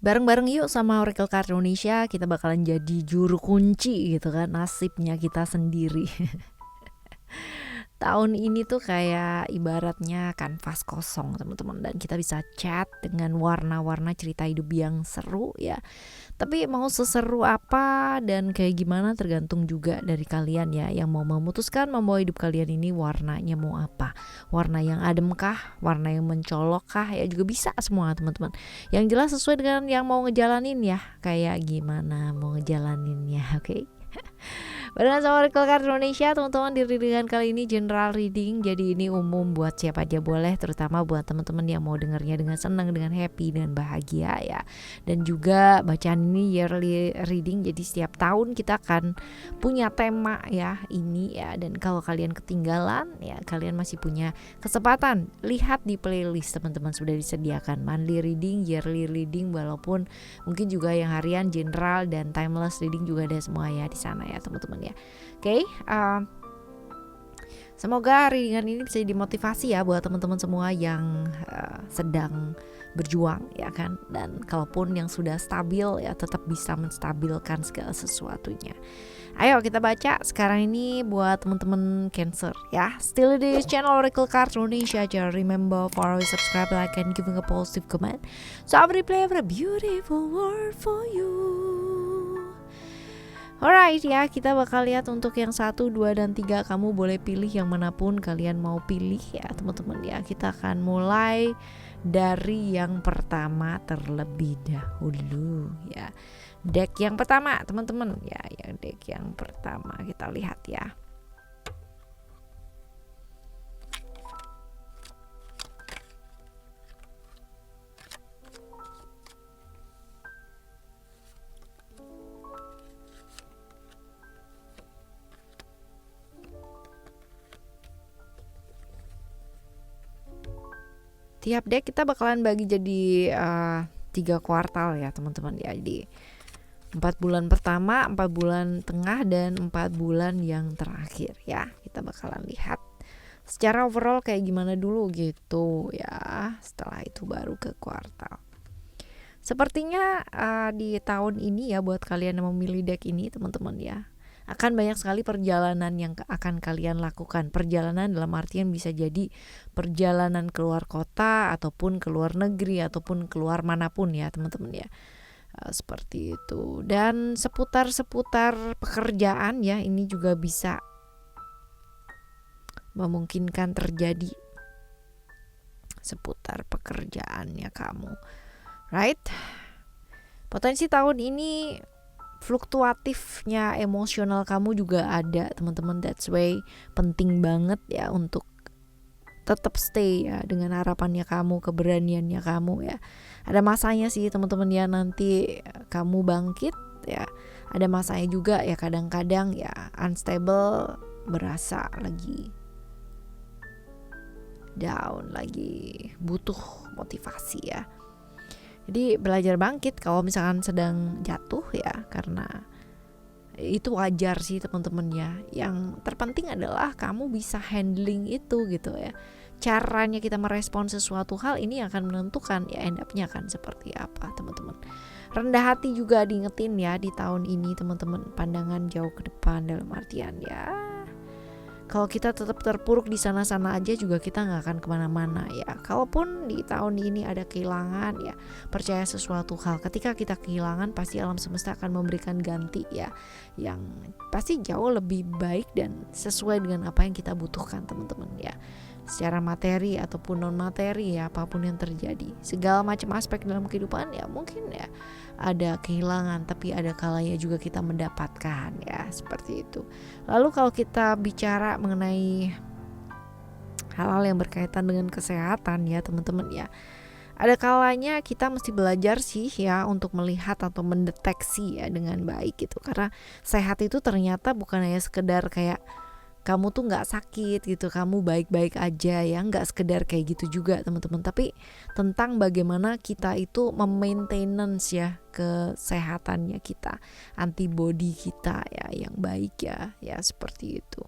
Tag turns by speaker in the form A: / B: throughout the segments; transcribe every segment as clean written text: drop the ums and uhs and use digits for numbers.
A: Bareng-bareng yuk sama Oracle Card Indonesia, kita bakalan jadi juru kunci gitu kan, nasibnya kita sendiri. Tahun ini tuh kayak ibaratnya kanvas kosong teman-teman, dan kita bisa chat dengan warna-warna cerita hidup yang seru ya. Tapi mau seseru apa dan kayak gimana tergantung juga dari kalian ya, yang mau memutuskan membawa hidup kalian ini warnanya mau apa. Warna yang adem kah, warna yang mencolok kah, ya juga bisa semua teman-teman. Yang jelas sesuai dengan yang mau ngejalanin ya, kayak gimana mau ngejalaninnya, oke? Barengan sama Oracle Card Indonesia, teman-teman, di readingan kali ini general reading. Jadi ini umum buat siapa aja boleh, terutama buat teman-teman yang mau dengarnya dengan senang, dengan happy, dan bahagia ya. Dan juga bacaan ini yearly reading, jadi setiap tahun kita akan punya tema ya ini ya. Dan kalau kalian ketinggalan ya, kalian masih punya kesempatan lihat di playlist teman-teman, sudah disediakan monthly reading, yearly reading, walaupun mungkin juga yang harian, general, dan timeless reading juga ada semua ya di sana ya teman-teman ya. Oke, semoga readingan ini bisa dimotivasi ya buat teman-teman semua yang sedang berjuang ya kan, dan kalaupun yang sudah stabil ya tetap bisa menstabilkan segala sesuatunya. Ayo kita baca sekarang ini buat teman-teman Cancer ya. Still di channel Oracle Card Indonesia aja. Remember follow, subscribe, like, and giving a positive comment. So I will play a beautiful word for you. Alright ya, kita bakal lihat untuk yang 1, 2, dan 3. Kamu boleh pilih yang manapun kalian mau pilih ya teman-teman ya. Kita akan mulai dari yang pertama terlebih dahulu ya. Deck yang pertama teman-teman ya, yang deck yang pertama kita lihat ya. Tiap deck kita bakalan bagi jadi 3 kuartal ya teman-teman ya. Jadi 4 bulan pertama, 4 bulan tengah, dan 4 bulan yang terakhir ya. Kita bakalan lihat secara overall kayak gimana dulu gitu ya. Setelah itu baru ke kuartal. Sepertinya di tahun ini ya, buat kalian yang memilih deck ini teman-teman ya, akan banyak sekali perjalanan yang akan kalian lakukan. Perjalanan dalam artian bisa jadi perjalanan keluar kota, ataupun keluar negeri, ataupun keluar manapun ya teman-teman ya. Seperti itu. Dan seputar-seputar pekerjaan ya, ini juga bisa memungkinkan terjadi seputar pekerjaannya kamu. Right? Potensi tahun ini fluktuatifnya emosional kamu juga ada teman-teman. That's why penting banget ya untuk tetap stay ya dengan harapannya kamu, keberaniannya kamu ya. Ada masanya sih teman-teman ya, nanti kamu bangkit ya. Ada masanya juga ya, kadang-kadang ya unstable, berasa lagi down, lagi butuh motivasi ya. Jadi belajar bangkit kalau misalkan sedang jatuh ya, karena itu wajar sih teman-teman ya. Yang terpenting adalah kamu bisa handling itu gitu ya. Caranya kita merespon sesuatu hal ini akan menentukan ya end up-nya akan seperti apa teman-teman. Rendah hati juga diingetin ya di tahun ini teman-teman. Pandangan jauh ke depan dalam artian ya, kalau kita tetap terpuruk di sana-sana aja juga kita gak akan kemana-mana ya. Kalaupun di tahun ini ada kehilangan ya, percaya sesuatu hal, ketika kita kehilangan pasti alam semesta akan memberikan ganti ya, yang pasti jauh lebih baik dan sesuai dengan apa yang kita butuhkan teman-teman ya. Secara materi ataupun non materi ya, apapun yang terjadi, segala macam aspek dalam kehidupan ya, mungkin ya ada kehilangan, tapi ada kalanya juga kita mendapatkan ya, seperti itu. Lalu kalau kita bicara mengenai hal-hal yang berkaitan dengan kesehatan ya teman-teman ya, ada kalanya kita mesti belajar sih ya untuk melihat atau mendeteksi ya dengan baik gitu. Karena sehat itu ternyata bukan hanya sekedar kayak kamu tuh gak sakit gitu, kamu baik-baik aja ya, gak sekedar kayak gitu juga teman-teman. Tapi tentang bagaimana kita itu memaintenance ya kesehatannya kita, antibody kita ya yang baik ya, ya seperti itu.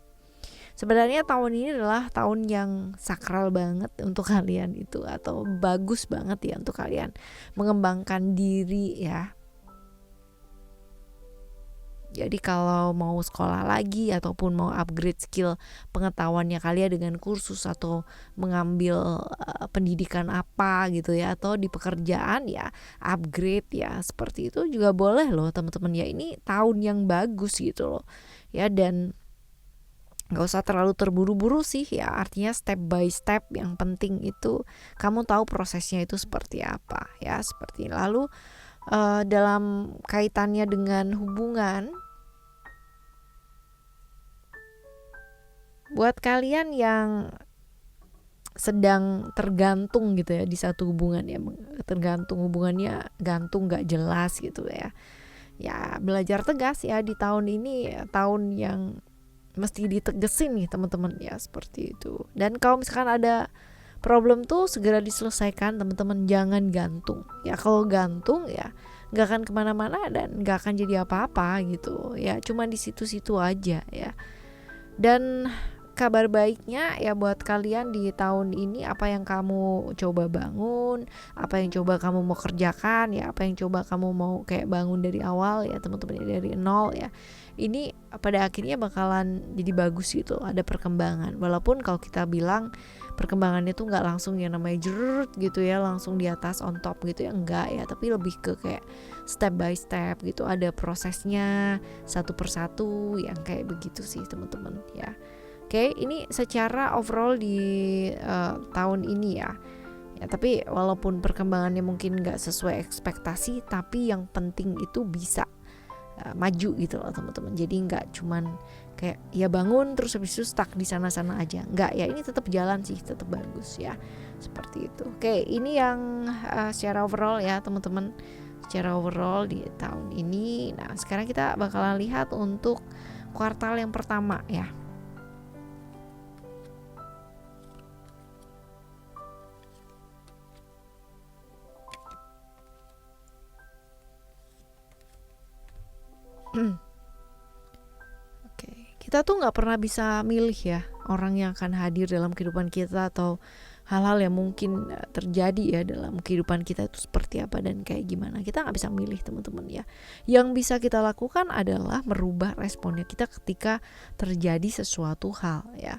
A: Sebenarnya tahun ini adalah tahun yang sakral banget untuk kalian itu, atau bagus banget ya untuk kalian mengembangkan diri ya. Jadi kalau mau sekolah lagi ataupun mau upgrade skill pengetahuannya kalian dengan kursus atau mengambil pendidikan apa gitu ya, atau di pekerjaan ya upgrade ya, seperti itu juga boleh loh teman-teman ya. Ini tahun yang bagus gitu loh ya, dan gak usah terlalu terburu-buru sih ya, artinya step by step. Yang penting itu kamu tahu prosesnya itu seperti apa ya, seperti lalu dalam kaitannya dengan hubungan, buat kalian yang sedang tergantung gitu ya di satu hubungan ya, tergantung hubungannya gantung gak jelas gitu ya, ya belajar tegas ya di tahun ini, tahun yang mesti ditegesin nih teman-teman ya, seperti itu. Dan kalau misalkan ada problem tuh segera diselesaikan teman-teman, jangan gantung ya. Kalau gantung ya nggak akan kemana-mana dan nggak akan jadi apa-apa gitu ya, cuma di situ-situ aja ya. Dan kabar baiknya ya buat kalian di tahun ini, apa yang kamu coba bangun, apa yang coba kamu mau kerjakan ya, apa yang coba kamu mau kayak bangun dari awal ya teman-teman ya, dari nol ya, ini pada akhirnya bakalan jadi bagus gitu, ada perkembangan. Walaupun kalau kita bilang perkembangannya tuh nggak langsung yang namanya jerut gitu ya, langsung di atas on top gitu ya, enggak ya, tapi lebih ke kayak step by step gitu, ada prosesnya satu persatu yang kayak begitu sih teman-teman ya. Oke, ini secara overall di tahun ini ya. Ya, tapi walaupun perkembangannya mungkin nggak sesuai ekspektasi, tapi yang penting itu bisa maju gitu loh teman-teman. Jadi nggak cuman kayak ya bangun terus habis itu stuck di sana-sana aja. Nggak ya, ini tetap jalan sih, tetap bagus ya. Seperti itu. Oke, ini yang secara overall ya teman-teman. Secara overall di tahun ini. Nah, sekarang kita bakalan lihat untuk kuartal yang pertama ya. Oke, kita tuh nggak pernah bisa milih ya orang yang akan hadir dalam kehidupan kita, atau hal-hal yang mungkin terjadi ya dalam kehidupan kita itu seperti apa dan kayak gimana. Kita nggak bisa milih teman-teman ya. Yang bisa kita lakukan adalah merubah responnya kita ketika terjadi sesuatu hal ya.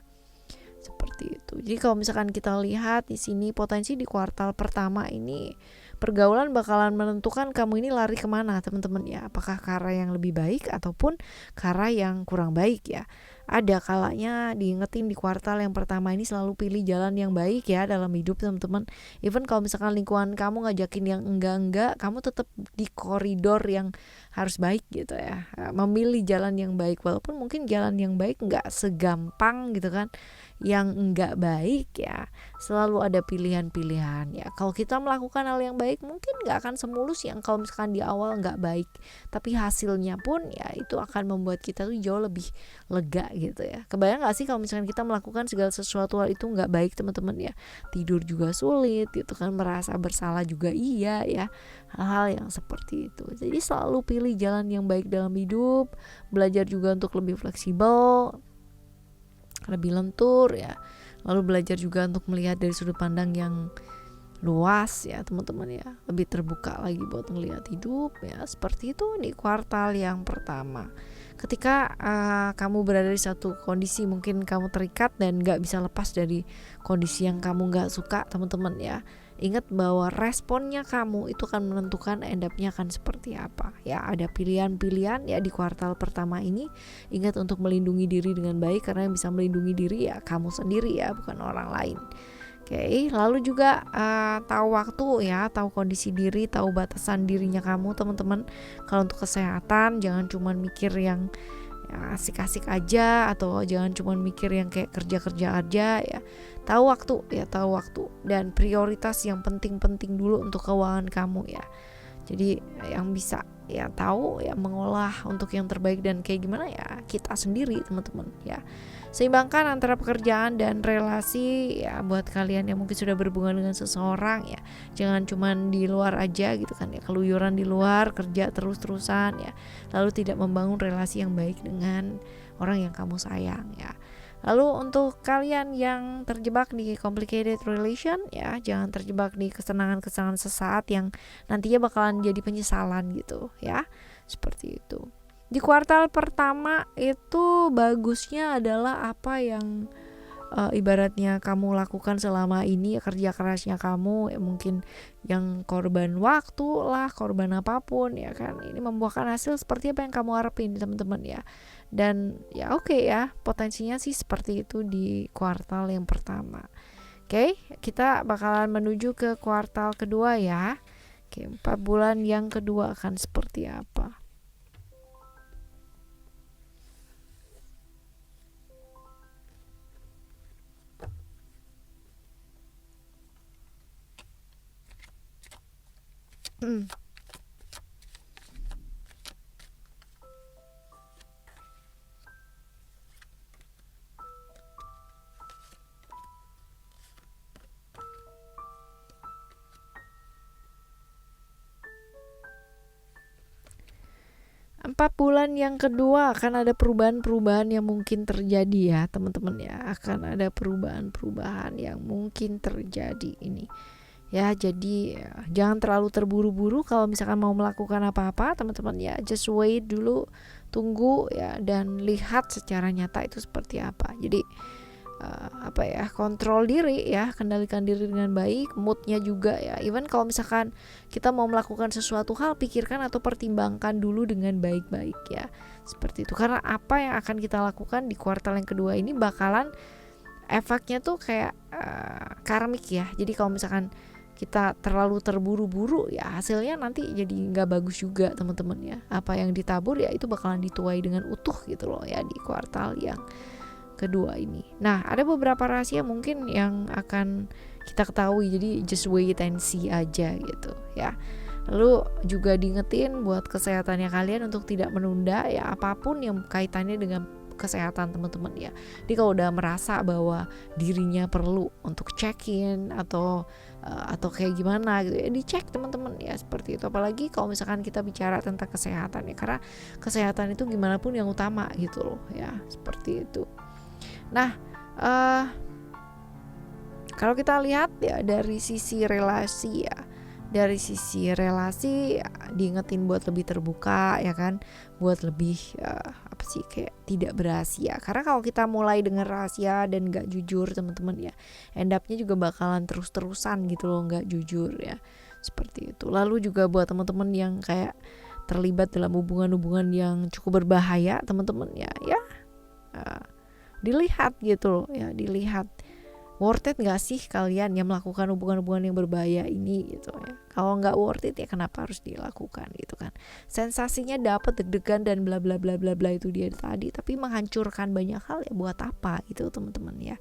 A: Seperti itu. Jadi kalau misalkan kita lihat di sini potensi di kuartal pertama ini, pergaulan bakalan menentukan kamu ini lari kemana teman-teman ya. Apakah ke arah yang lebih baik ataupun ke arah yang kurang baik ya. Ada kalanya diingetin di kuartal yang pertama ini selalu pilih jalan yang baik ya dalam hidup teman-teman. Even kalau misalkan lingkungan kamu ngajakin yang enggak-enggak, kamu tetap di koridor yang harus baik gitu ya. Memilih jalan yang baik, walaupun mungkin jalan yang baik enggak segampang gitu kan yang enggak baik ya. Selalu ada pilihan-pilihan ya. Kalau kita melakukan hal yang baik mungkin enggak akan semulus yang kalau misalkan di awal enggak baik, tapi hasilnya pun ya itu akan membuat kita tuh jauh lebih lega gitu ya. Kebayang gak sih kalau misalkan kita melakukan segala sesuatu hal itu nggak baik teman-teman ya, tidur juga sulit gitu kan, merasa bersalah juga iya ya, hal-hal yang seperti itu. Jadi selalu pilih jalan yang baik dalam hidup, belajar juga untuk lebih fleksibel, lebih lentur ya, lalu belajar juga untuk melihat dari sudut pandang yang luas ya teman-teman ya, lebih terbuka lagi buat melihat hidup ya. Seperti itu di kuartal yang pertama. Ketika kamu berada di satu kondisi, mungkin kamu terikat dan gak bisa lepas dari kondisi yang kamu gak suka teman-teman ya, ingat bahwa responnya kamu itu akan menentukan end up-nya akan seperti apa ya. Ada pilihan-pilihan ya di kuartal pertama ini. Ingat untuk melindungi diri dengan baik, karena yang bisa melindungi diri ya kamu sendiri ya, bukan orang lain. Oke, lalu juga tahu waktu ya, tahu kondisi diri, tahu batasan dirinya kamu teman-teman. Kalau untuk kesehatan jangan cuma mikir yang ya, asik-asik aja, atau jangan cuma mikir yang kayak kerja-kerja aja ya. Tahu waktu ya, tahu waktu dan prioritas yang penting-penting dulu untuk keuangan kamu ya. Jadi yang bisa ya tahu ya mengolah untuk yang terbaik dan kayak gimana ya kita sendiri teman-teman ya. Seimbangkan antara pekerjaan dan relasi ya, buat kalian yang mungkin sudah berhubungan dengan seseorang ya, jangan cuman di luar aja gitu kan ya, keluyuran di luar, kerja terus-terusan ya, lalu tidak membangun relasi yang baik dengan orang yang kamu sayang ya. Lalu untuk kalian yang terjebak di complicated relation ya, jangan terjebak di kesenangan-kesenangan sesaat yang nantinya bakalan jadi penyesalan gitu ya. Seperti itu. Di kuartal pertama itu bagusnya adalah apa yang ibaratnya kamu lakukan selama ini, kerja kerasnya kamu ya, mungkin yang korban waktu lah, korban apapun ya kan, ini membuahkan hasil seperti apa yang kamu harapin teman-teman ya. Dan ya oke ya, potensinya sih seperti itu di kuartal yang pertama. Oke, kita bakalan menuju ke kuartal kedua ya. Oke, 4 bulan yang kedua akan seperti apa? Hmm. 4 bulan yang kedua akan ada perubahan-perubahan yang mungkin terjadi ya teman-teman ya. Akan ada perubahan-perubahan yang mungkin terjadi ini ya. Jadi ya, jangan terlalu terburu-buru kalau misalkan mau melakukan apa-apa teman-teman ya. Just wait dulu, tunggu ya, dan lihat secara nyata itu seperti apa. Jadi kontrol diri ya, kendalikan diri dengan baik, moodnya juga ya. Even kalau misalkan kita mau melakukan sesuatu hal, pikirkan atau pertimbangkan dulu dengan baik-baik ya, seperti itu. Karena apa yang akan kita lakukan di kuartal yang kedua ini bakalan efeknya tuh kayak karmik ya. Jadi kalau misalkan kita terlalu terburu-buru ya, hasilnya nanti jadi nggak bagus juga teman-teman ya. Apa yang ditabur ya itu bakalan dituai dengan utuh gitu loh ya di kuartal yang kedua ini. Nah, ada beberapa rahasia mungkin yang akan kita ketahui, jadi just wait and see aja gitu ya. Lalu juga diingetin buat kesehatannya kalian untuk tidak menunda ya apapun yang kaitannya dengan kesehatan teman-teman ya. Jadi kalau udah merasa bahwa dirinya perlu untuk check in atau kayak gimana gitu ya, dicek teman-teman ya, seperti itu. Apalagi kalau misalkan kita bicara tentang kesehatan ya, karena kesehatan itu gimana pun yang utama gitu loh ya, seperti itu. Nah, kalau kita lihat ya dari sisi relasi ya, diingetin buat lebih terbuka ya kan, buat lebih kayak tidak berasia. Karena kalau kita mulai dengan rahasia dan gak jujur teman-teman ya, end up-nya juga bakalan terus-terusan gitu loh, gak jujur ya, seperti itu. Lalu juga buat teman-teman yang kayak terlibat dalam hubungan-hubungan yang cukup berbahaya teman-teman ya, dilihat gitu loh ya, dilihat worth it gak sih kalian yang melakukan hubungan-hubungan yang berbahaya ini gitu ya. Kalau gak worth it ya kenapa harus dilakukan gitu kan. Sensasinya dapat, deg-degan dan bla bla bla bla bla itu dia tadi, tapi menghancurkan banyak hal ya, buat apa gitu teman-teman ya,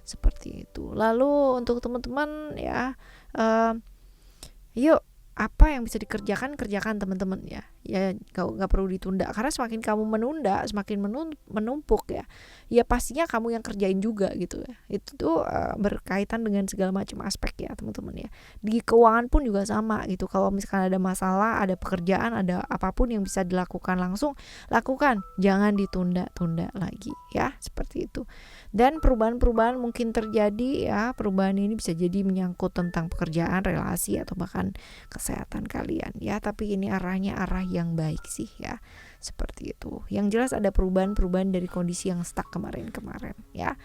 A: seperti itu. Lalu untuk teman-teman ya, yuk apa yang bisa dikerjakan, kerjakan teman-teman ya. Ya gak perlu ditunda, karena semakin kamu menunda, semakin menumpuk ya. Ya pastinya kamu yang kerjain juga gitu ya. Itu tuh berkaitan dengan segala macam aspek ya teman-teman ya. Di keuangan pun juga sama gitu. Kalau misalkan ada masalah, ada pekerjaan, ada apapun yang bisa dilakukan langsung, lakukan. Jangan ditunda-tunda lagi ya, seperti itu. Dan perubahan-perubahan mungkin terjadi ya. Perubahan ini bisa jadi menyangkut tentang pekerjaan, relasi, atau bahkan kesehatan kalian ya. Tapi ini arahnya arah yang baik sih ya, seperti itu. Yang jelas ada perubahan-perubahan dari kondisi yang stuck kemarin-kemarin ya.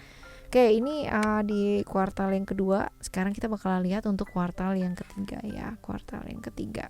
A: Oke, ini di kuartal yang kedua. Sekarang kita bakal lihat untuk kuartal yang ketiga ya. Kuartal yang ketiga.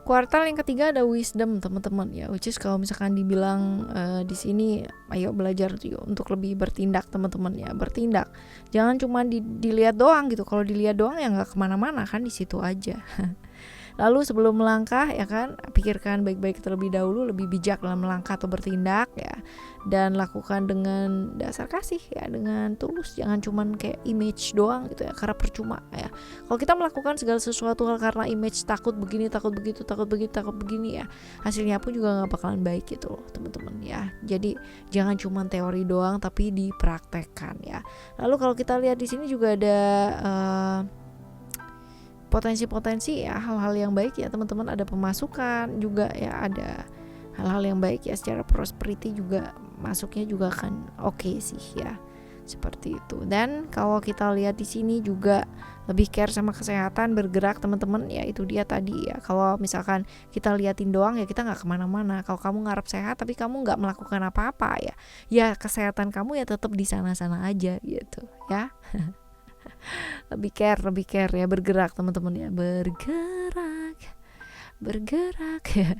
A: Kuartal yang ketiga ada wisdom teman-teman ya, which is kalau misalkan dibilang di sini ayo belajar untuk lebih bertindak teman-teman ya, bertindak. Jangan cuma dilihat doang gitu. Kalau dilihat doang ya nggak kemana-mana kan, di situ aja. Lalu sebelum melangkah ya kan, pikirkan baik-baik terlebih dahulu, lebih bijak dalam melangkah atau bertindak ya. Dan lakukan dengan dasar kasih ya, dengan tulus, jangan cuman kayak image doang gitu ya, karena percuma ya. Kalau kita melakukan segala sesuatu hal karena image, takut begini, takut begitu, takut begitu, takut begini ya, hasilnya pun juga nggak bakalan baik gitu loh teman-teman ya. Jadi jangan cuman teori doang tapi dipraktekkan ya. Lalu kalau kita lihat di sini juga ada potensi-potensi ya, hal-hal yang baik ya teman-teman, ada pemasukan juga ya, ada hal-hal yang baik ya, secara prosperity juga masuknya juga akan oke sih ya, seperti itu. Dan kalau kita lihat di sini juga lebih care sama kesehatan, bergerak teman-teman ya, itu dia tadi ya. Kalau misalkan kita liatin doang ya, kita nggak kemana-mana. Kalau kamu ngarep sehat tapi kamu nggak melakukan apa-apa ya, ya kesehatan kamu ya tetap di sana-sana aja gitu ya. lebih care ya, bergerak teman-teman ya, bergerak ya.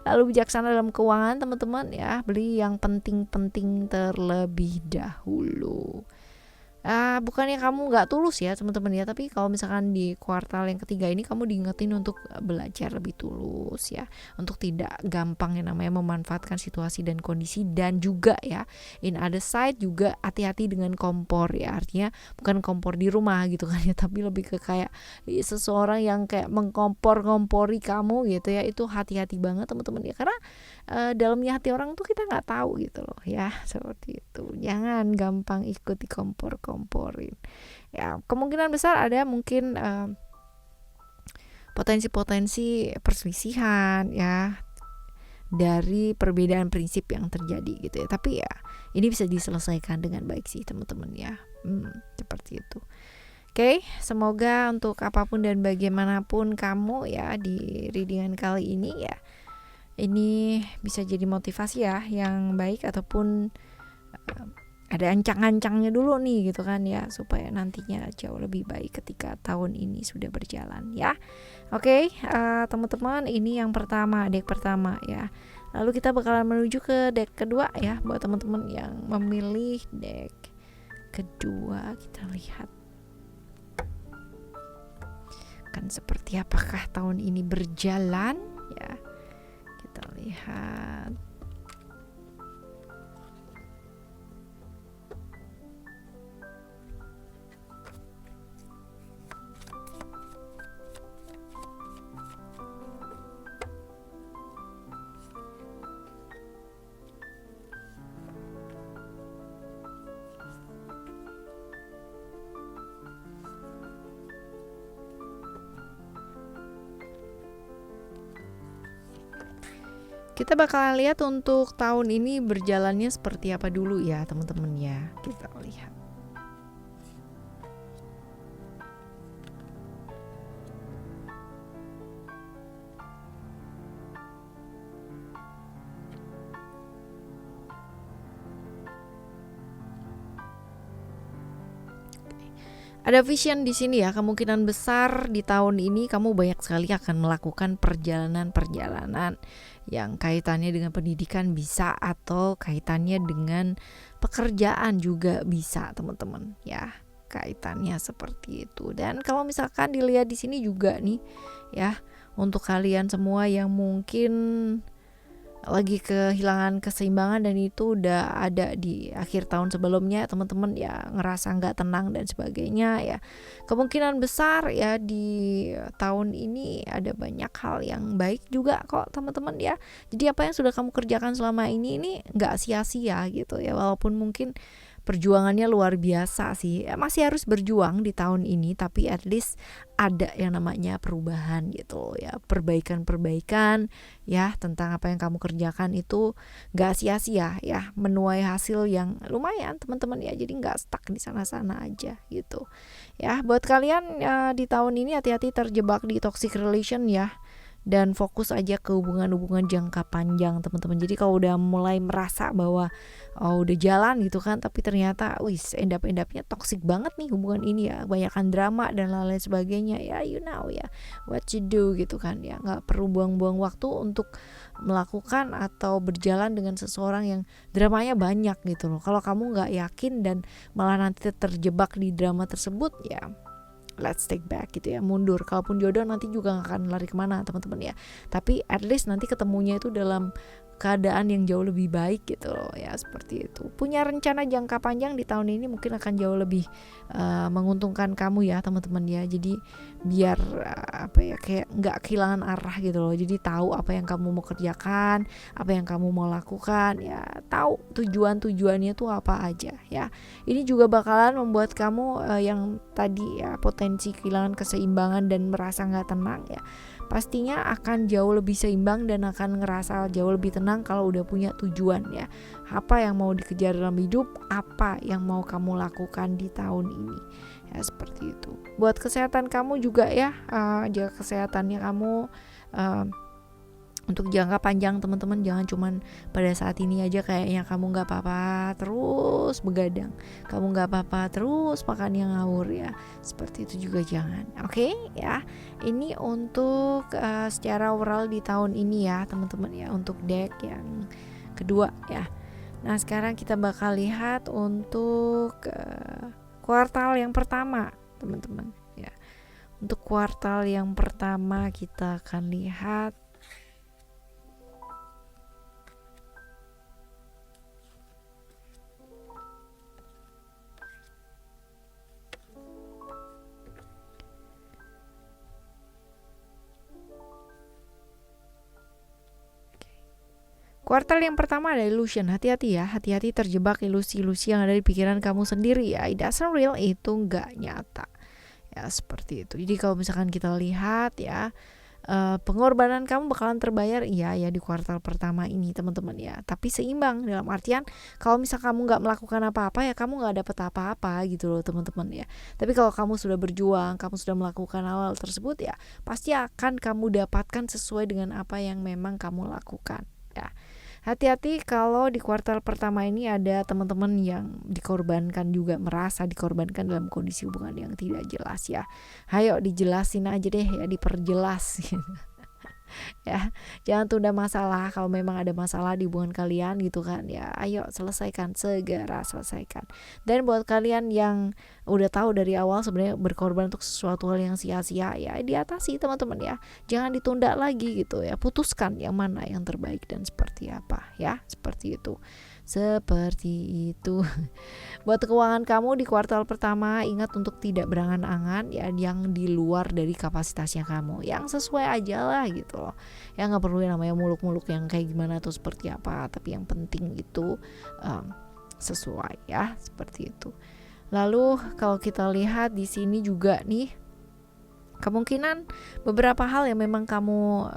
A: Lalu bijaksana dalam keuangan teman-teman ya, beli yang penting-penting terlebih dahulu. Bukannya kamu nggak tulus ya teman-teman ya, tapi kalau misalkan di kuartal yang ketiga ini kamu diingetin untuk belajar lebih tulus ya, untuk tidak gampang yang namanya memanfaatkan situasi dan kondisi. Dan juga ya, in other side juga hati-hati dengan kompor ya, artinya bukan kompor di rumah gitu kan ya, tapi lebih ke kayak seseorang yang kayak mengkompor-kompori kamu gitu ya, itu hati-hati banget teman-teman ya, karena dalamnya hati orang tuh kita nggak tahu gitu loh ya, seperti itu. Jangan gampang ikut dikompor-komporin ya. Kemungkinan besar ada mungkin potensi-potensi perselisihan ya, dari perbedaan prinsip yang terjadi gitu ya, tapi ya ini bisa diselesaikan dengan baik sih teman-teman ya. Seperti itu. Oke, semoga untuk apapun dan bagaimanapun kamu ya di readingan kali ini ya, ini bisa jadi motivasi ya yang baik, ataupun ada ancang-ancangnya dulu nih gitu kan ya, supaya nantinya jauh lebih baik ketika tahun ini sudah berjalan ya. Oke, teman-teman, ini yang pertama, deck pertama ya. Lalu kita bakalan menuju ke deck kedua ya, buat teman-teman yang memilih deck kedua. Kita lihat kan seperti apakah tahun ini berjalan ya. Kita lihat. Kita bakalan lihat untuk tahun ini berjalannya seperti apa dulu ya teman-teman ya. Kita lihat. Ada vision di sini ya, kemungkinan besar di tahun ini kamu banyak sekali akan melakukan perjalanan-perjalanan yang kaitannya dengan pendidikan bisa, atau kaitannya dengan pekerjaan juga bisa teman-teman ya, kaitannya seperti itu. Dan kalau misalkan dilihat di sini juga nih ya, untuk kalian semua yang mungkin lagi kehilangan keseimbangan dan itu udah ada di akhir tahun sebelumnya, teman-teman ya ngerasa nggak tenang dan sebagainya ya, kemungkinan besar ya di tahun ini ada banyak hal yang baik juga kok teman-teman ya. Jadi apa yang sudah kamu kerjakan selama ini nggak sia-sia gitu ya, walaupun mungkin perjuangannya luar biasa sih ya, masih harus berjuang di tahun ini, tapi at least ada yang namanya perubahan gitu ya, perbaikan ya tentang apa yang kamu kerjakan itu gak sia-sia ya, menuai hasil yang lumayan teman-teman ya, jadi gak stuck di sana-sana aja gitu ya. Buat kalian di tahun ini hati-hati terjebak di toxic relation ya, dan fokus aja ke hubungan-hubungan jangka panjang teman-teman. Jadi kalau udah mulai merasa bahwa udah jalan gitu kan, tapi ternyata endap-endapnya toksik banget nih hubungan ini ya, banyakan drama dan lain-lain sebagainya ya, you know ya what you do gitu kan ya, nggak perlu buang-buang waktu untuk melakukan atau berjalan dengan seseorang yang dramanya banyak gitu loh. Kalau kamu nggak yakin dan malah nanti terjebak di drama tersebut ya, let's take back gitu ya, mundur. Kalaupun jodoh nanti juga gak akan lari kemana teman-teman ya, tapi at least nanti ketemunya itu dalam keadaan yang jauh lebih baik gitu loh ya, seperti itu. Punya rencana jangka panjang di tahun ini mungkin akan jauh lebih menguntungkan kamu ya teman-teman ya. Jadi biar kayak nggak kehilangan arah gitu loh. Jadi tahu apa yang kamu mau kerjakan, apa yang kamu mau lakukan ya, tahu tujuannya tuh apa aja ya. Ini juga bakalan membuat kamu yang tadi ya potensi kehilangan keseimbangan dan merasa nggak tenang ya, pastinya akan jauh lebih seimbang dan akan ngerasa jauh lebih tenang kalau udah punya tujuan ya. Apa yang mau dikejar dalam hidup, apa yang mau kamu lakukan di tahun ini ya, seperti itu. Buat kesehatan kamu juga ya, jaga kesehatannya kamu untuk jangka panjang teman-teman. Jangan cuman pada saat ini aja kayaknya kamu gak apa-apa terus begadang, kamu gak apa-apa terus makan yang ngawur ya, seperti itu juga jangan. Oke ya, ini untuk secara overall di tahun ini ya teman-teman ya, untuk deck yang kedua ya. Nah sekarang kita bakal lihat untuk kuartal yang pertama teman-teman ya. Untuk kuartal yang pertama kita akan lihat kuartal yang pertama ada illusion. Hati-hati ya, hati-hati terjebak ilusi-ilusi yang ada di pikiran kamu sendiri ya. It doesn't real, itu nggak nyata ya, seperti itu. Jadi kalau misalkan kita lihat ya, pengorbanan kamu bakalan terbayar iya ya di kuartal pertama ini teman-teman ya. Tapi seimbang dalam artian kalau misal kamu nggak melakukan apa-apa ya kamu nggak dapet apa-apa gitu loh teman-teman ya. Tapi kalau kamu sudah berjuang, kamu sudah melakukan hal tersebut ya, pasti akan kamu dapatkan sesuai dengan apa yang memang kamu lakukan ya. Hati-hati kalau di kuartal pertama ini ada teman-teman yang dikorbankan juga, merasa dikorbankan dalam kondisi hubungan yang tidak jelas ya. Ayo dijelasin aja deh ya, diperjelas ya. Jangan tunda masalah. Kalau memang ada masalah di hubungan kalian gitu kan ya, ayo selesaikan, segera selesaikan. Dan buat kalian yang udah tahu dari awal sebenarnya berkorban untuk sesuatu hal yang sia-sia ya, diatasi teman-teman ya. Jangan ditunda lagi gitu ya. Putuskan yang mana yang terbaik dan seperti apa ya, seperti itu. Seperti itu. Buat keuangan kamu di kuartal pertama, ingat untuk tidak berangan-angan ya yang di luar dari kapasitasnya kamu, yang sesuai aja lah gitu loh ya. Nggak perlu yang namanya muluk-muluk yang kayak gimana atau seperti apa, tapi yang penting itu sesuai ya, seperti itu. Lalu kalau kita lihat di sini juga nih, kemungkinan beberapa hal yang memang kamu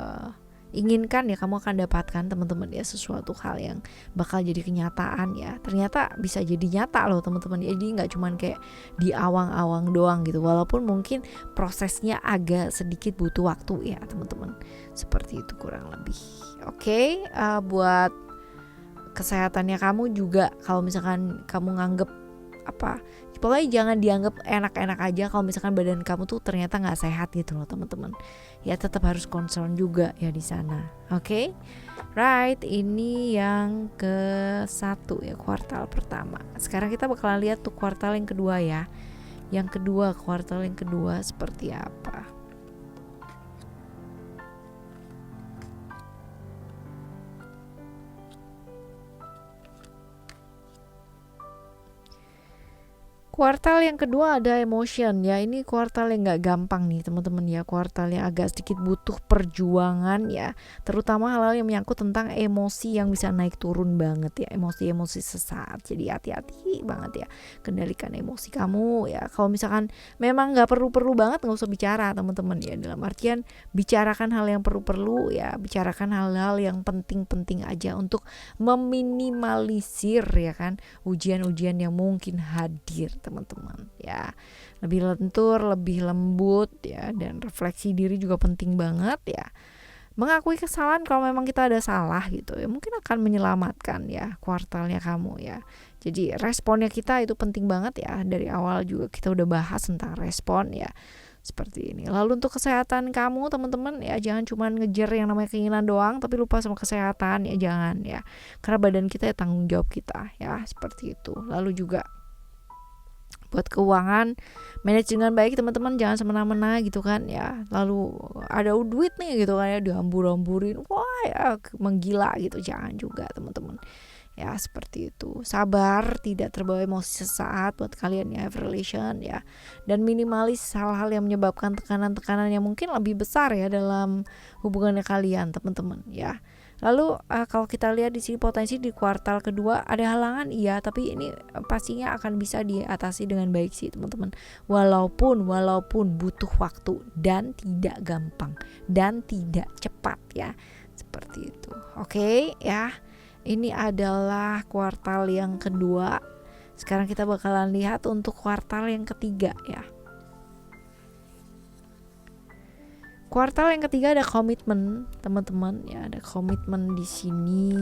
A: inginkan ya kamu akan dapatkan teman-teman ya, sesuatu hal yang bakal jadi kenyataan ya, ternyata bisa jadi nyata loh teman-teman. Jadi nggak cuman kayak di awang-awang doang gitu, walaupun mungkin prosesnya agak sedikit butuh waktu ya teman-teman, seperti itu kurang lebih. Oke, buat kesehatannya kamu juga, kalau misalkan kamu nganggep pokoknya jangan dianggap enak-enak aja kalau misalkan badan kamu tuh ternyata nggak sehat gitu loh teman-teman ya, tetap harus concern juga ya di sana. Oke, right, ini yang ke-1 ya, kuartal pertama. Sekarang kita bakalan lihat tuh kuartal yang kedua ya. Yang kedua, kuartal yang kedua seperti apa. Kuartal yang kedua ada emotion ya. Ini kuartal yang gak gampang nih teman-teman ya. Kuartal yang agak sedikit butuh perjuangan ya, terutama hal-hal yang menyangkut tentang emosi yang bisa naik turun banget ya, emosi-emosi sesaat. Jadi hati-hati banget ya, kendalikan emosi kamu ya. Kalau misalkan memang gak perlu-perlu banget, gak usah bicara teman-teman ya. Dalam artian bicarakan hal yang perlu-perlu ya, bicarakan hal-hal yang penting-penting aja untuk meminimalisir ya kan ujian-ujian yang mungkin hadir teman-teman ya. Lebih lentur, lebih lembut ya, dan refleksi diri juga penting banget ya. Mengakui kesalahan kalau memang kita ada salah gitu ya, mungkin akan menyelamatkan ya kuartalnya kamu ya. Jadi responnya kita itu penting banget ya. Dari awal juga kita udah bahas tentang respon ya, seperti ini. Lalu untuk kesehatan kamu teman-teman ya, jangan cuma ngejar yang namanya keinginan doang tapi lupa sama kesehatan ya, jangan ya. Karena badan kita ya tanggung jawab kita ya, seperti itu. Lalu juga buat keuangan, manage dengan baik teman-teman, jangan semena-mena gitu kan ya. Lalu ada duit nih gitu kan ya, dihambur-hamburin, wah ya menggila gitu, jangan juga teman-teman. Ya seperti itu, sabar, tidak terbawa emosi sesaat buat kalian ya relation ya, dan minimalis hal-hal yang menyebabkan tekanan-tekanan yang mungkin lebih besar ya dalam hubungannya kalian teman-teman ya. Lalu kalau kita lihat di sini potensi di kuartal kedua ada halangan iya, tapi ini pastinya akan bisa diatasi dengan baik sih teman-teman, walaupun butuh waktu dan tidak gampang dan tidak cepat ya, seperti itu. Oke ya. Ini adalah kuartal yang kedua. Sekarang kita bakalan lihat untuk kuartal yang ketiga ya. Kuartal yang ketiga ada komitmen, teman-teman ya, ada komitmen di sini.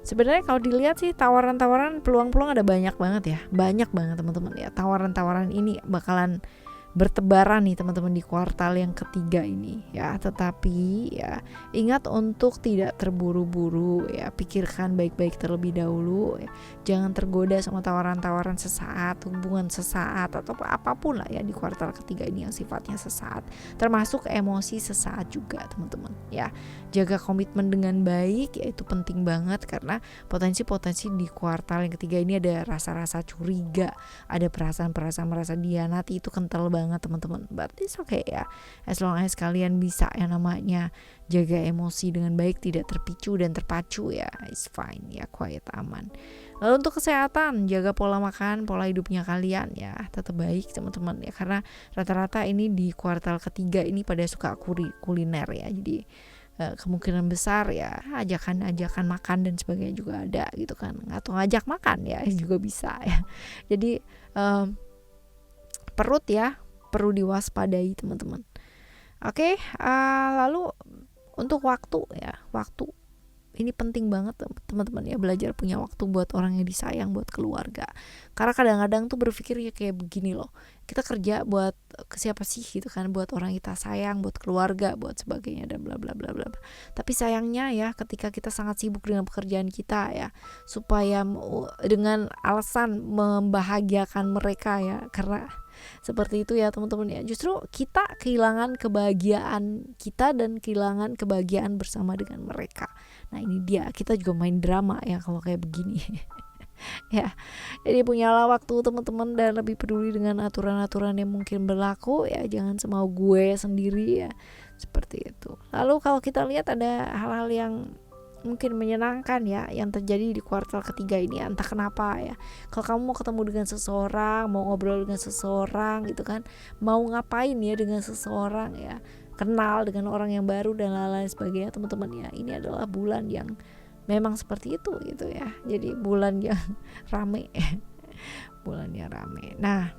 A: Sebenarnya kalau dilihat sih tawaran-tawaran, peluang-peluang ada banyak banget ya. Banyak banget teman-teman ya. Tawaran-tawaran ini bakalan bertebaran nih teman-teman di kuartal yang ketiga ini ya. Tetapi ya ingat untuk tidak terburu-buru ya, pikirkan baik-baik terlebih dahulu ya. Jangan tergoda sama tawaran-tawaran sesaat, hubungan sesaat atau apapun lah ya di kuartal ketiga ini yang sifatnya sesaat, termasuk emosi sesaat juga teman-teman ya. Jaga komitmen dengan baik ya, itu penting banget karena potensi-potensi di kuartal yang ketiga ini ada rasa-rasa curiga, ada perasaan-perasaan merasa dihianati, itu kental banget teman-teman. But it's okay ya, as long as kalian bisa yang namanya jaga emosi dengan baik, tidak terpicu dan terpacu ya, it's fine ya, quiet, aman. Lalu untuk kesehatan, jaga pola makan, pola hidupnya kalian ya, tetap baik teman-teman ya, karena rata-rata ini di kuartal ketiga ini pada suka kuliner ya, jadi kemungkinan besar ya ajakan makan dan sebagainya juga ada gitu kan, atau ngajak makan ya juga bisa ya. Jadi perut ya perlu diwaspadai teman-teman. Oke, lalu untuk waktu ya, waktu ini penting banget teman-teman ya, belajar punya waktu buat orang yang disayang, buat keluarga. Karena kadang-kadang tuh berpikir ya kayak begini loh, kita kerja buat ke siapa sih gitu kan, buat orang kita sayang, buat keluarga, buat sebagainya dan bla bla bla bla. Tapi sayangnya ya ketika kita sangat sibuk dengan pekerjaan kita ya, supaya dengan alasan membahagiakan mereka ya, karena seperti itu ya teman-teman ya, justru kita kehilangan kebahagiaan kita dan kehilangan kebahagiaan bersama dengan mereka. Nah ini dia, kita juga main drama ya kalau kayak begini. Ya, jadi punyalah waktu teman-teman dan lebih peduli dengan aturan-aturan yang mungkin berlaku ya, jangan semau gue sendiri ya, seperti itu. Lalu kalau kita lihat ada hal-hal yang mungkin menyenangkan ya yang terjadi di kuartal ketiga ini, entah kenapa ya. Kalau kamu mau ketemu dengan seseorang, mau ngobrol dengan seseorang gitu kan, mau ngapain ya dengan seseorang ya, kenal dengan orang yang baru dan lain-lain sebagainya teman-teman ya, ini adalah bulan yang memang seperti itu gitu ya. Jadi bulan yang rame bulan yang rame. Nah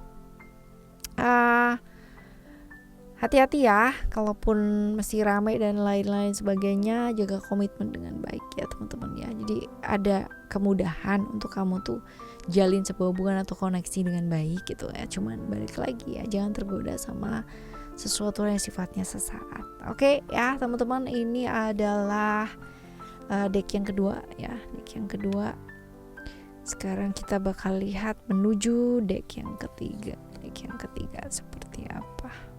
A: hati-hati ya, kalaupun masih ramai dan lain-lain sebagainya, jaga komitmen dengan baik ya teman-teman ya. Jadi ada kemudahan untuk kamu tuh jalin sebuah hubungan atau koneksi dengan baik gitu ya. Cuman balik lagi ya, jangan tergoda sama sesuatu yang sifatnya sesaat. Oke ya teman-teman, ini adalah deck yang kedua ya, deck yang kedua. Sekarang kita bakal lihat menuju deck yang ketiga. Deck yang ketiga seperti apa?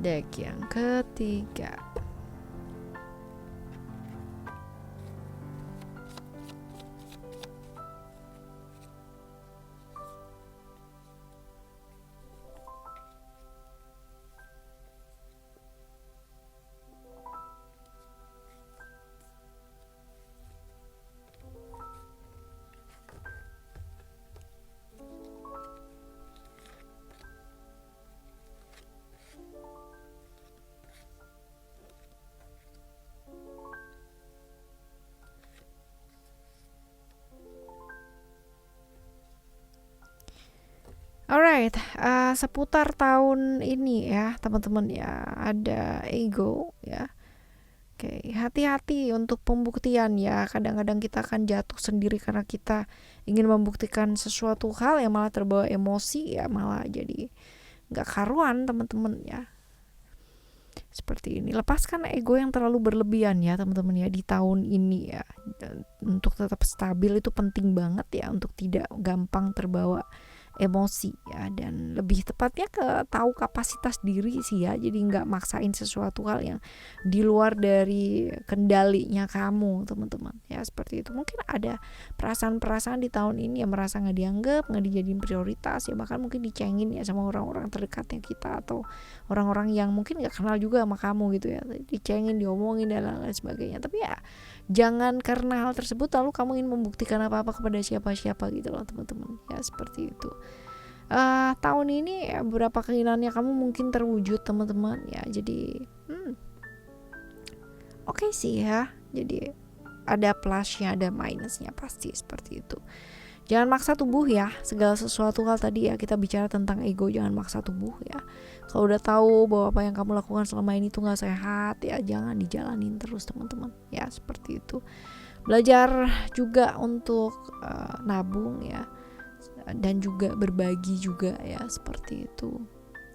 A: Deck yang ketiga. Alright, seputar tahun ini ya teman-teman ya, ada ego ya. Oke, hati-hati untuk pembuktian ya. Kadang-kadang kita akan jatuh sendiri karena kita ingin membuktikan sesuatu hal yang malah terbawa emosi ya, malah jadi nggak karuan teman-teman ya. Seperti ini, lepaskan ego yang terlalu berlebihan ya teman-teman ya di tahun ini ya. Dan untuk tetap stabil itu penting banget ya, untuk tidak gampang terbawa emosi ya, dan lebih tepatnya ke tahu kapasitas diri sih ya. Jadi nggak maksain sesuatu hal yang di luar dari kendalinya kamu teman-teman ya, seperti itu. Mungkin ada perasaan-perasaan di tahun ini yang merasa nggak dianggap, nggak dijadiin prioritas ya, bahkan mungkin dicengin ya sama orang-orang terdekatnya kita, atau orang-orang yang mungkin nggak kenal juga sama kamu gitu ya, dicengin, diomongin dan lain-lain sebagainya. Tapi ya jangan karena hal tersebut lalu kamu ingin membuktikan apa-apa kepada siapa-siapa gitu loh teman-teman ya, seperti itu. Tahun ini ya, beberapa keinginannya kamu mungkin terwujud teman-teman ya, jadi oke sih ya. Jadi ada plusnya, ada minusnya, pasti seperti itu. Jangan maksa tubuh ya, segala sesuatu hal tadi ya, kita bicara tentang ego, jangan maksa tubuh ya. Kalau udah tahu bahwa apa yang kamu lakukan selama ini tuh gak sehat ya, jangan dijalanin terus teman-teman ya, seperti itu. Belajar juga untuk nabung ya, dan juga berbagi juga ya, seperti itu.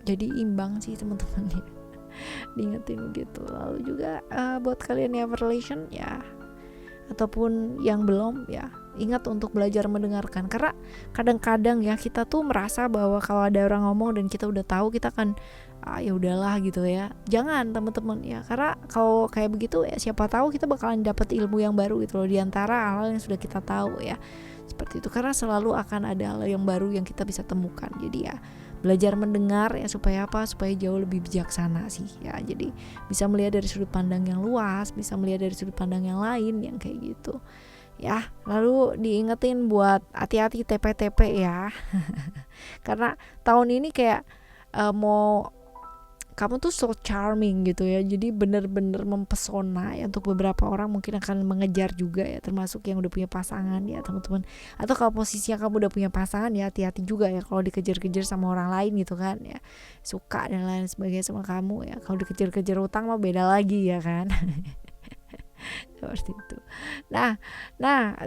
A: Jadi imbang sih teman-teman ya, diingetin gitu. Lalu juga buat kalian yang relation ya, ataupun yang belum ya, ingat untuk belajar mendengarkan. Karena kadang-kadang ya kita tuh merasa bahwa kalau ada orang ngomong dan kita udah tahu, kita akan ya udahlah gitu ya. Jangan teman-teman ya, karena kalau kayak begitu ya, siapa tahu kita bakalan dapat ilmu yang baru gitu loh, diantara hal yang sudah kita tahu ya, seperti itu. Karena selalu akan ada hal yang baru yang kita bisa temukan. Jadi ya belajar mendengar ya, supaya apa? Supaya jauh lebih bijaksana sih ya. Jadi bisa melihat dari sudut pandang yang luas, bisa melihat dari sudut pandang yang lain yang kayak gitu ya. Lalu diingetin buat hati-hati TP-TP ya. Karena tahun ini kayak mau kamu tuh so charming gitu ya, jadi bener-bener mempesona ya. Untuk beberapa orang mungkin akan mengejar juga ya, termasuk yang udah punya pasangan ya teman-teman. Atau kalau posisinya kamu udah punya pasangan ya, hati-hati juga ya kalau dikejar-kejar sama orang lain gitu kan ya, suka dan lain sebagainya sama kamu ya. Kalau dikejar-kejar utang mah beda lagi ya kan. Seperti itu. Nah,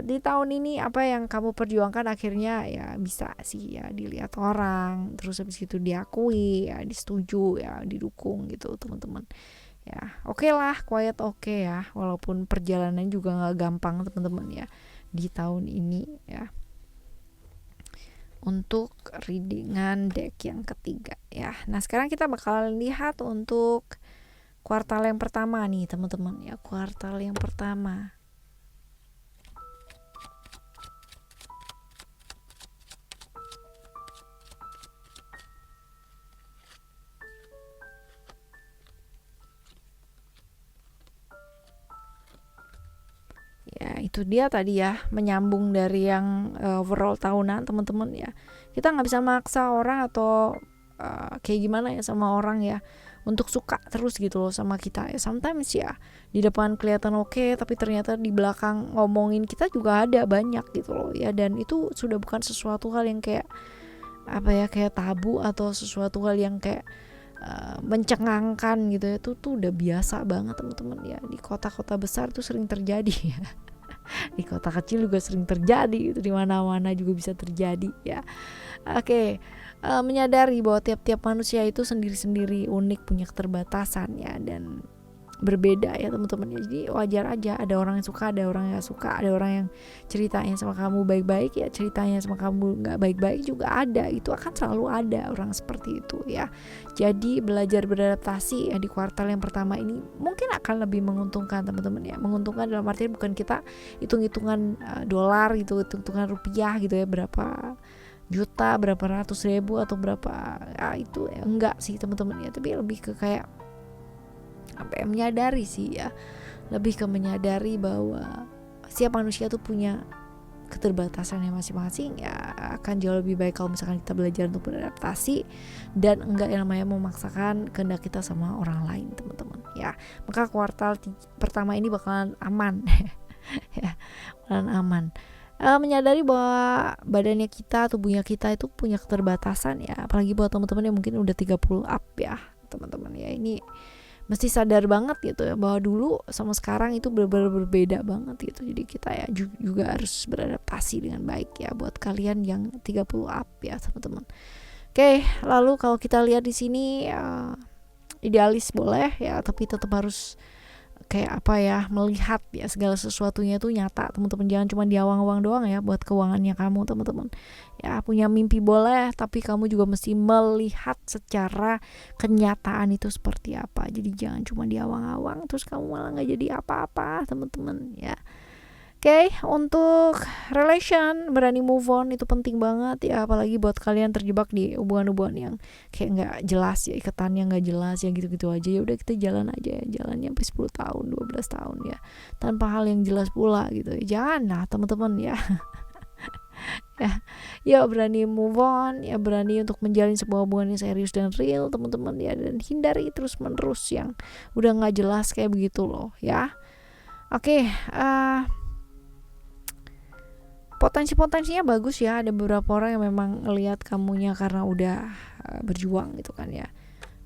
A: di tahun ini apa yang kamu perjuangkan akhirnya ya bisa sih ya dilihat orang, terus habis itu diakui ya, disetujui ya, didukung gitu teman-teman. Ya, oke lah, quiet oke ya, walaupun perjalanan juga nggak gampang teman-teman ya di tahun ini ya. Untuk readingan deck yang ketiga ya. Nah, sekarang kita bakalan lihat untuk kuartal yang pertama nih teman-teman ya, kuartal yang pertama. Ya itu dia tadi ya, menyambung dari yang overall tahunan teman-teman ya. Kita nggak bisa maksa orang atau kayak gimana ya sama orang ya, untuk suka terus gitu loh sama kita ya. Sometimes ya di depan kelihatan oke, tapi ternyata di belakang ngomongin kita juga ada banyak gitu loh ya. Dan itu sudah bukan sesuatu hal yang kayak apa ya, kayak tabu atau sesuatu hal yang kayak mencengangkan gitu ya. Itu tuh udah biasa banget teman-teman ya, di kota-kota besar tuh sering terjadi ya. Di kota kecil juga sering terjadi, itu di mana-mana juga bisa terjadi ya. Oke. Menyadari bahwa tiap-tiap manusia itu sendiri-sendiri, unik, punya keterbatasan ya, dan berbeda ya teman-teman ya. Jadi wajar aja, ada orang yang suka, ada orang yang gak suka, ada orang yang ceritanya sama kamu baik-baik ya, ceritanya sama kamu gak baik-baik juga ada. Itu akan selalu ada orang seperti itu ya. Jadi belajar beradaptasi ya di kuartal yang pertama ini mungkin akan lebih menguntungkan teman-teman ya. Menguntungkan dalam artian bukan kita hitung-hitungan dolar gitu, hitung-hitungan rupiah gitu ya, berapa juta, berapa ratus ribu atau berapa ya, itu ya enggak sih teman-teman ya. Tapi lebih ke kayak apa ya, menyadari sih ya, lebih ke menyadari bahwa setiap manusia tuh punya keterbatasannya masing-masing ya. Akan jauh lebih baik kalau misalkan kita belajar untuk beradaptasi dan enggak yang namanya memaksakan kehendak kita sama orang lain teman-teman ya. Maka kuartal pertama ini bakalan aman ya, bakalan aman. Menyadari bahwa badannya kita, tubuhnya kita itu punya keterbatasan ya, apalagi buat teman-teman yang mungkin udah 30 up ya teman-teman ya. Ini mesti sadar banget gitu ya bahwa dulu sama sekarang itu benar-benar berbeda banget gitu. Jadi kita ya juga harus beradaptasi dengan baik ya buat kalian yang 30 up ya teman-teman. Oke, lalu kalau kita lihat di sini idealis boleh ya, tapi tetap harus kayak apa ya, melihat ya segala sesuatunya itu nyata teman-teman, jangan cuma di awang-awang doang ya buat keuangannya kamu teman-teman ya. Punya mimpi boleh, tapi kamu juga mesti melihat secara kenyataan itu seperti apa. Jadi jangan cuma di awang-awang terus kamu malah nggak jadi apa-apa teman-teman ya. Oke, untuk relation, berani move on itu penting banget ya, apalagi buat kalian terjebak di hubungan-hubungan yang kayak nggak jelas ya, ikatannya nggak jelas ya, gitu-gitu aja. Ya udah kita jalan aja ya, jalannya sampai 10 tahun, 12 tahun ya, tanpa hal yang jelas pula gitu ya. Jangan lah teman-teman ya. Ya, yuk berani move on ya, berani untuk menjalin sebuah hubungan yang serius dan real teman-teman ya, dan hindari terus-menerus yang udah nggak jelas kayak begitu loh ya. Oke, potensinya bagus ya. Ada beberapa orang yang memang ngelihat kamunya karena udah berjuang gitu kan ya,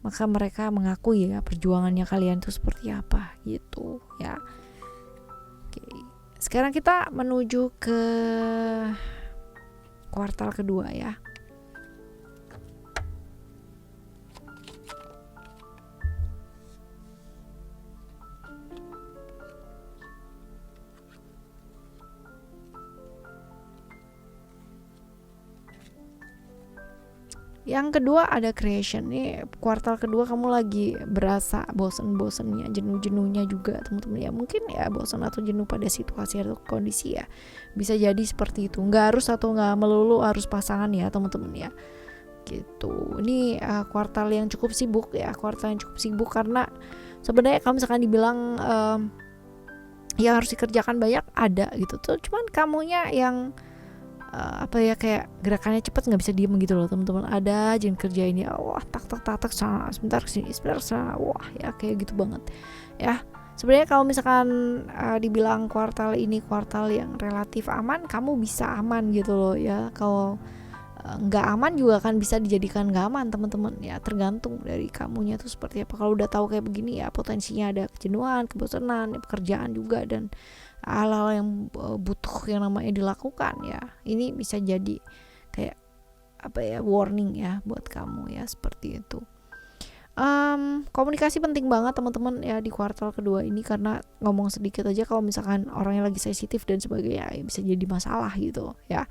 A: maka mereka mengakui ya perjuangannya kalian itu seperti apa gitu ya. Oke, sekarang kita menuju ke kuartal kedua ya. Yang kedua ada creation. Nih kuartal kedua kamu lagi berasa bosen-bosennya, jenuh-jenuhnya juga teman-teman ya. Mungkin ya bosan atau jenuh pada situasi atau kondisi ya, bisa jadi seperti itu. Nggak harus atau nggak melulu harus pasangan ya teman-teman ya gitu. Ini kuartal yang cukup sibuk ya, kuartal yang cukup sibuk karena sebenarnya kalau misalkan dibilang yang harus dikerjakan banyak ada gitu tuh, cuman kamunya yang apa ya, kayak gerakannya cepat, nggak bisa diem gitu loh teman-teman. Ada aja yang kerjain ya, wah tak sana, sebentar kesini, sebentar sana, wah ya kayak gitu banget ya. Sebenarnya kalau misalkan dibilang kuartal ini kuartal yang relatif aman, kamu bisa aman gitu loh ya. Kalau nggak aman juga kan bisa dijadikan nggak aman teman-teman ya, tergantung dari kamunya tuh seperti apa. Kalau udah tahu kayak begini ya, potensinya ada kejenuhan, kebosanan, ya, pekerjaan juga, dan hal-hal yang butuh yang namanya dilakukan ya, ini bisa jadi kayak apa ya, warning ya buat kamu ya, seperti itu. Komunikasi penting banget teman-teman ya di kuartal kedua ini, karena ngomong sedikit aja kalau misalkan orangnya lagi sensitif dan sebagainya ya bisa jadi masalah gitu ya.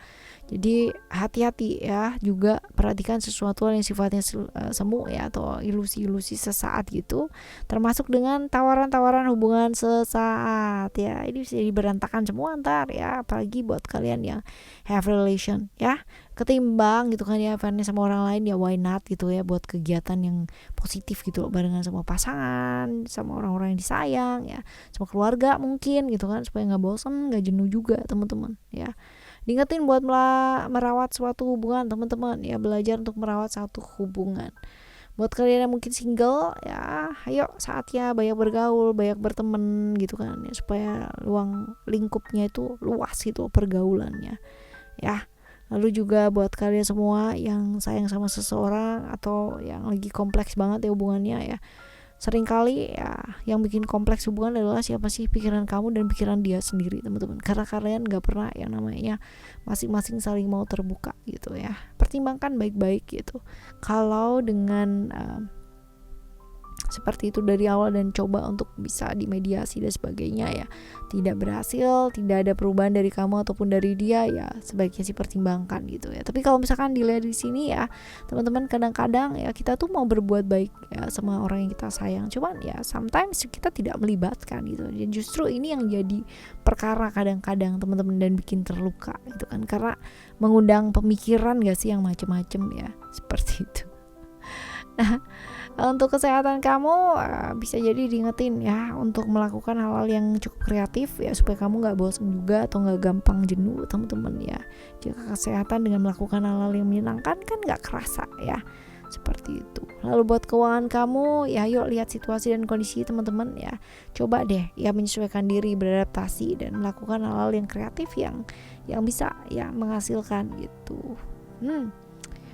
A: Jadi hati-hati ya, juga perhatikan sesuatu yang sifatnya semu ya, atau ilusi-ilusi sesaat gitu, termasuk dengan tawaran-tawaran hubungan sesaat ya. Ini bisa jadi berantakan semua ntar ya, apalagi buat kalian yang have relation ya. Ketimbang gitu kan ya, fairnya sama orang lain ya, why not gitu ya, buat kegiatan yang positif gitu loh, barengan sama pasangan, sama orang-orang yang disayang ya, sama keluarga mungkin gitu kan, supaya nggak bosan, nggak jenuh juga teman-teman ya. Diingetin buat merawat suatu hubungan teman-teman ya, belajar untuk merawat satu hubungan. Buat kalian yang mungkin single ya, ayo saatnya banyak bergaul, banyak berteman gitu kan ya, supaya ruang lingkupnya itu luas gitu pergaulannya ya. Lalu juga buat kalian semua yang sayang sama seseorang atau yang lagi kompleks banget ya hubungannya ya, seringkali ya yang bikin kompleks hubungan adalah siapa sih, pikiran kamu dan pikiran dia sendiri teman-teman, karena kalian gak pernah yang namanya masing-masing saling mau terbuka gitu ya. Pertimbangkan baik-baik gitu. Kalau dengan seperti itu dari awal dan coba untuk bisa dimediasi dan sebagainya ya, tidak berhasil, tidak ada perubahan dari kamu ataupun dari dia ya, sebaiknya sih pertimbangkan gitu ya. Tapi kalau misalkan dilihat di sini ya teman-teman, kadang-kadang ya kita tuh mau berbuat baik ya sama orang yang kita sayang, cuman ya sometimes kita tidak melibatkan gitu, dan justru ini yang jadi perkara kadang-kadang teman-teman, dan bikin terluka gitu kan, karena mengundang pemikiran gak sih yang macem-macem ya, seperti itu. Nah, untuk kesehatan kamu bisa jadi diingetin ya untuk melakukan hal-hal yang cukup kreatif ya, supaya kamu gak bosan juga atau gak gampang jenuh teman-teman ya. Jika kesehatan dengan melakukan hal-hal yang menyenangkan kan gak kerasa ya, seperti itu. Lalu buat keuangan kamu ya, yuk lihat situasi dan kondisi teman-teman ya. Coba deh ya menyesuaikan diri, beradaptasi, dan melakukan hal-hal yang kreatif yang bisa ya menghasilkan gitu.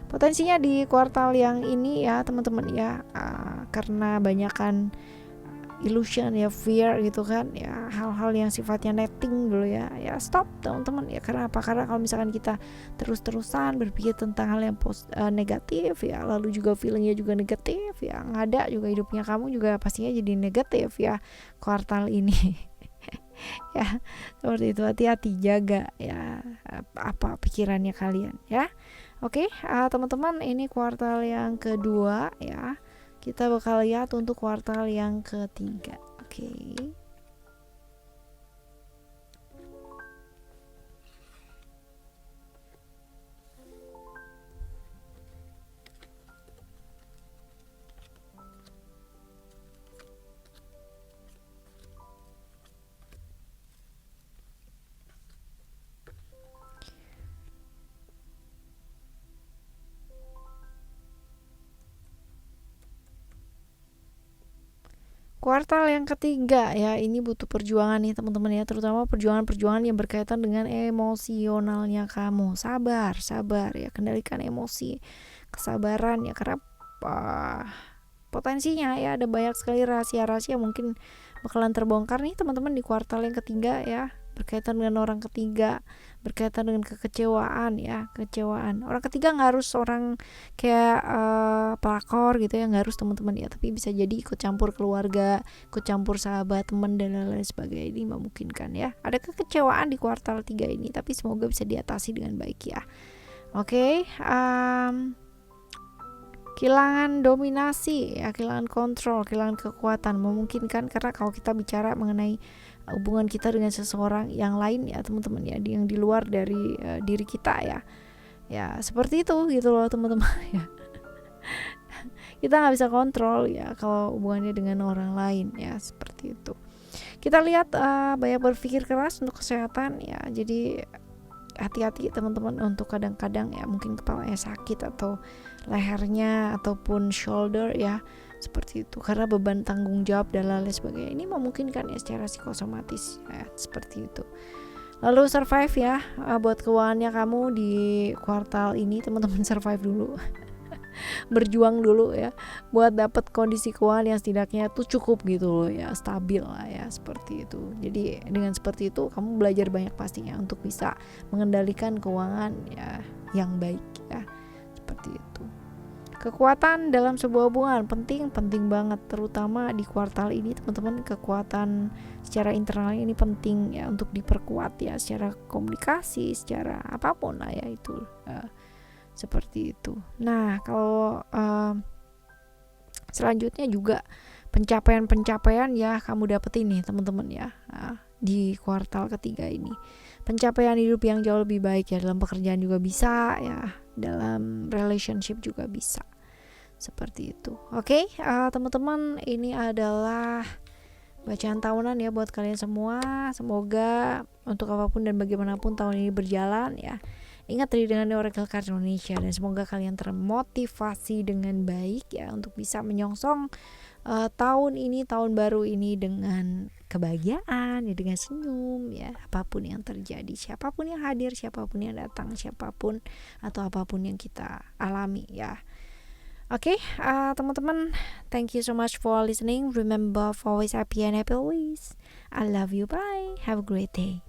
A: Potensinya di kuartal yang ini ya teman-teman ya, karena banyakan illusion ya, fear gitu kan ya, hal-hal yang sifatnya netting dulu ya stop teman-teman ya. Karena apa? Karena kalau misalkan kita terus-terusan berpikir tentang hal yang negatif ya, lalu juga feelingnya juga negatif ya, nggak ada juga hidupnya kamu juga pastinya jadi negatif ya kuartal ini. Ya seperti itu, hati-hati, jaga ya apa pikirannya kalian ya. Oke, teman-teman, ini kuartal yang kedua ya. Kita bakal lihat untuk kuartal yang ketiga. Oke. Kuartal yang ketiga ya, ini butuh perjuangan nih teman-teman ya, terutama perjuangan-perjuangan yang berkaitan dengan emosionalnya kamu. Sabar ya, kendalikan emosi, kesabaran ya, karena potensinya ya ada banyak sekali rahasia-rahasia mungkin bakalan terbongkar nih teman-teman di kuartal yang ketiga ya, berkaitan dengan orang ketiga, berkaitan dengan kekecewaan ya, kecewaan. Orang ketiga nggak harus orang kayak pelakor gitu ya, nggak harus teman-teman ya, tapi bisa jadi ikut campur keluarga, ikut campur sahabat, teman dan lain-lain sebagainya. Ini memungkinkan ya, ada kekecewaan di kuartal 3 ini, tapi semoga bisa diatasi dengan baik ya. Oke, kehilangan dominasi ya, kehilangan kontrol, kehilangan kekuatan memungkinkan, karena kalau kita bicara mengenai hubungan kita dengan seseorang yang lain ya teman-teman ya, yang di luar dari diri kita ya seperti itu gitu loh teman-teman ya. Kita nggak bisa kontrol ya kalau hubungannya dengan orang lain ya, seperti itu. Kita lihat banyak berpikir keras untuk kesehatan ya, jadi hati-hati teman-teman untuk kadang-kadang ya mungkin kepalanya sakit atau lehernya ataupun shoulder ya, seperti itu, karena beban tanggung jawab dan lain sebagainya. Ini memungkinkan ya secara psikosomatis ya, seperti itu. Lalu survive ya, buat keuangannya kamu di kuartal ini teman-teman, survive dulu. Berjuang dulu ya buat dapat kondisi keuangan yang setidaknya tuh cukup gitu loh ya, stabil lah ya, seperti itu. Jadi dengan seperti itu kamu belajar banyak pastinya untuk bisa mengendalikan keuangan ya yang baik ya, seperti itu. Kekuatan dalam sebuah hubungan penting banget, terutama di kuartal ini teman-teman. Kekuatan secara internal ini penting ya untuk diperkuat ya, secara komunikasi, secara apapun lah ya itu seperti itu. Nah kalau selanjutnya juga pencapaian ya kamu dapetin nih teman-teman ya di kuartal ketiga ini. Pencapaian hidup yang jauh lebih baik ya, dalam pekerjaan juga bisa ya, dalam relationship juga bisa, seperti itu. Oke, teman-teman, ini adalah bacaan tahunan ya buat kalian semua. Semoga untuk apapun dan bagaimanapun tahun ini berjalan ya, ingat tadi dengan Oracle Card Indonesia, dan semoga kalian termotivasi dengan baik ya untuk bisa menyongsong tahun ini, tahun baru ini dengan kebahagiaan ya, dengan senyum ya, apapun yang terjadi, siapapun yang hadir, siapapun yang datang, siapapun atau apapun yang kita alami ya. Oke, teman-teman, thank you so much for listening. Remember, always happy and happy always. I love you. Bye. Have a great day.